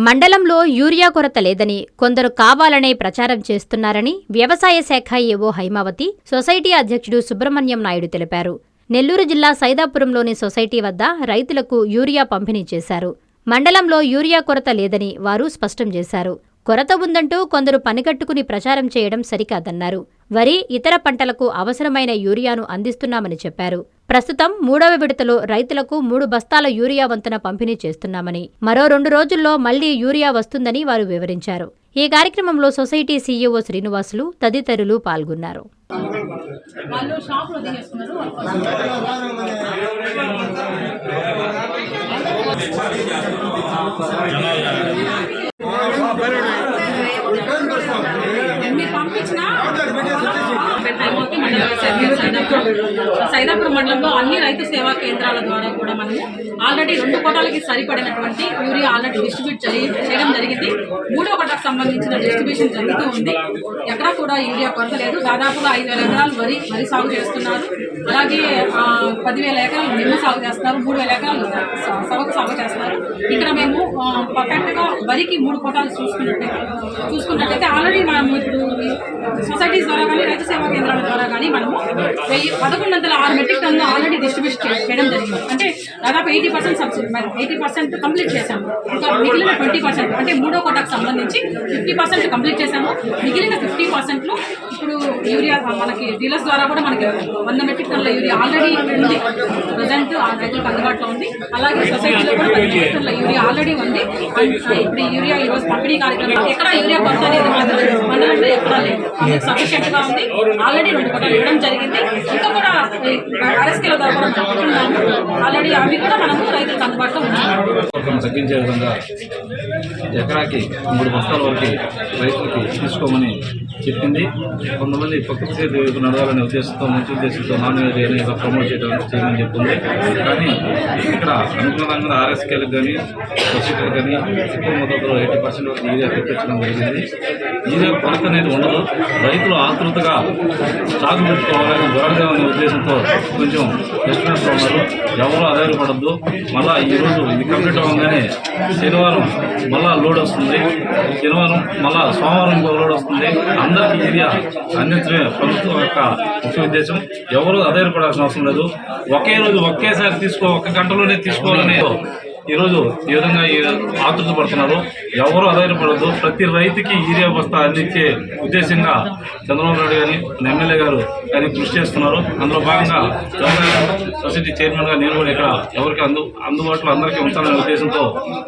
మండలంలో యూరియా కొరత లేదని, కొందరు కావాలనే ప్రచారం చేస్తున్నారని వ్యవసాయ శాఖ ఏవో హైమావతి, సొసైటీ అధ్యక్షుడు సుబ్రహ్మణ్యం నాయుడు తెలిపారు. నెల్లూరు జిల్లా సైదాపురంలోని సొసైటీ వద్ద రైతులకు యూరియా పంపిణీ చేశారు. మండలంలో యూరియా కొరత లేదని వారు స్పష్టం చేశారు. కొరత ఉందంటూ కొందరు పనిగట్టుకుని ప్రచారం చేయడం సరికాదన్నారు. వరి, ఇతర పంటలకు అవసరమైన యూరియాను అందిస్తున్నామని చెప్పారు. ప్రస్తుతం 3వ విడతలో రైతులకు 3 బస్తాల యూరియా వంతున పంపిణీ చేస్తున్నామని, మరో 2 రోజుల్లో మళ్లీ యూరియా వస్తుందని వారు వివరించారు. ఈ కార్యక్రమంలో సొసైటీ సీఈఓ శ్రీనివాసులు తదితరులు పాల్గొన్నారు. సైదాపురం మండలంలో అన్ని రైతు సేవా కేంద్రాల ద్వారా కూడా మనము ఆల్రెడీ 2 కోటాలకి సరిపడినటువంటి యూరియా ఆల్రెడీ డిస్ట్రిబ్యూట్ చేయడం జరిగింది. 3వ కోటాకు సంబంధించిన డిస్ట్రిబ్యూషన్ జరుగుతూ ఉంది. ఎక్కడా కూడా యూరియా కొరత లేదు. దాదాపుగా 5,000 ఎకరాలు వరి సాగు చేస్తున్నారు. అలాగే 10,000 ఎకరాలు నిమ్మ సాగు చేస్తున్నారు. 3,000 ఎకరాలు సవకు సాగు చేస్తున్నారు. ఇక్కడ మేము పర్ఫెక్ట్గా వరికి 3 కోటాలు చూసుకున్నట్టయితే ఆల్రెడీ మనము ఇప్పుడు సొసైటీస్ ద్వారా కానీ రైతు సేవా కేంద్రాల ద్వారా కానీ మనము 1,106 మెట్రిక్ టన్ను ఆల్రెడీ డిస్ట్రిబ్యూట్ చేయడం జరిగింది. అంటే దాదాపు 80% సబ్సిడీ, 80% కంప్లీట్ చేశాము. ఇంకా మిగిలిన 20% అంటే 3వ కోటాకు సంబంధించి 50% కంప్లీట్ చేశాము. మిగిలిన 50%లో ఇప్పుడు యూరియా మనకి డీలర్స్ ద్వారా కూడా మనకి 100 మెట్రిక్ టన్నుల యూరియా ఆల్రెడీ ఉంది. ప్రజెంట్ ఆ రైతులకు అందుబాటులో ఉంది. అలాగే సొసైటీలో కూడా 10 మెట్రిక్ టన్నుల యూరియా ఆల్రెడీ ఉంది. ఇప్పుడు యూరియా ఈరోజు పంపిణీ కార్యక్రమం ఎక్కడ యూరియా కొరత అనేది మండలంలో ఎక్కడా లేదు. సఫిషియెంట్ గా ఉంది. ఆల్రెడీ 2 కోటాలు ఇవ్వడం జరిగింది. ఇంకా కూడా ఆర్ఎస్కేల ద్వారా కూడా చెప్తున్నాము. ఆల్రెడీ అవి కూడా మనము రైతులకు అందుబాటులో ఉంచాము. తగ్గించే విధంగా ఎకరాకి 3 బస్తాల వరకు రైతులకి తీసుకోమని చెప్పింది. కొంతమంది పక్కన వైపు నడవాలనే ఉద్దేశంతో, మంచి ఉద్దేశంతో నాన్ వెజ్ అని ప్రమోట్ చేయమని చెప్తుంది. కానీ ఇక్కడ అనుకూలంగా ఆర్ఎస్కేలకు కానీ సొసైటీలకు కానీ ఎక్కువ మొత్తంలో 80% వరకు యూరియా తెప్పించడం జరిగింది. యూరియా కొరత అనేది ఉండదు. రైతులు ఆతృతగా సాగు పెట్టుకోవాలని గొడవదేవనే ఉద్దేశంతో కొంచెం ఎస్టిమేట్స్లో ఉన్నారు. ఎవరు ఆధారపడద్దు. మళ్ళీ ఈరోజు ఇది కంప్లీట్ అవ్వగానే శనివారం మళ్ళా లోడ్ వస్తుంది. శనివారం మళ్ళా సోమవారం ఇంకో లోడ్ వస్తుంది. అందరికీ యూరియా అందించడమే ప్రభుత్వం యొక్క ముఖ్య ఉద్దేశం. ఎవరు ఆధారపడాల్సిన అవసరం లేదు. ఒకే రోజు ఒకేసారి 1 గంటలోనే తీసుకోవాలని ఈరోజు ఈ విధంగా ఆతృత పడుతున్నారు. ఎవరు ఆధారపడద్దు. ప్రతి రైతుకి యూరియా బస్తా అందించే ఉద్దేశంగా చంద్రబాబు నాయుడు గారి ఎమ్మెల్యే గారు కానీ కృషి చేస్తున్నారు. అందులో భాగంగా సొసైటీ చైర్మన్గా నేను కూడా ఇక్కడ ఎవరికి అందుబాటులో అందరికీ ఉంచాలనే ఉద్దేశంతో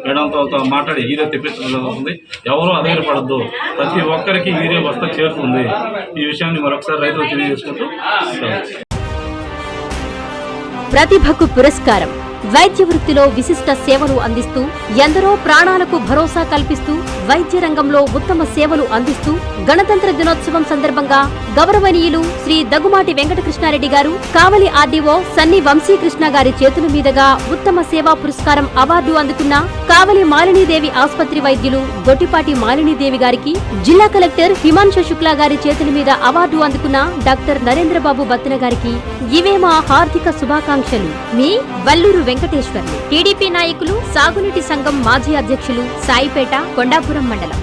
మేడంతో మాట్లాడి యూరియా తెప్పించడం జరుగుతుంది. ఎవరు ఆధారపడద్దు. ప్రతి ఒక్కరికి యూరియా బస్తా చేరుతుంది. ఈ విషయాన్ని మరొకసారి రైతులు తెలియజేసుకుంటూ ప్రతిభకు పురస్కారం. వైద్య వృత్తిలో విశిష్ట సేవలు అందిస్తూ ఎందరో ప్రాణాలకు భరోసా కల్పిస్తూ వైద్య రంగంలో ఉత్తమ సేవలు అందిస్తూ గణతంత్ర దినోత్సవం సందర్భంగా గౌరవనీయులు శ్రీ దగ్గుమాటి వెంకటకృష్ణారెడ్డి గారు, కావలి ఆర్డీఓ సన్ని వంశీకృష్ణ గారి చేతుల మీదుగా ఉత్తమ సేవా పురస్కారం అవార్డు అందుకున్న కావలి మాలినీదేవి ఆసుపత్రి వైద్యులు గొట్టిపాటి మాలినీదేవి గారికి, జిల్లా కలెక్టర్ హిమాంశు శుక్లా గారి చేతుల మీద అవార్డు అందుకున్న డాక్టర్ నరేంద్రబాబు బత్తిన గారికి ఇవే మా హార్దిక శుభాకాంక్షలు. మీ వల్లూరు వెంకటేశ్వర్లు. టీడీపీ నాయకులు, సాగునీటి సంఘం మాజీ అధ్యక్షులు, సాయిపేట, కొండాపురం మండలం.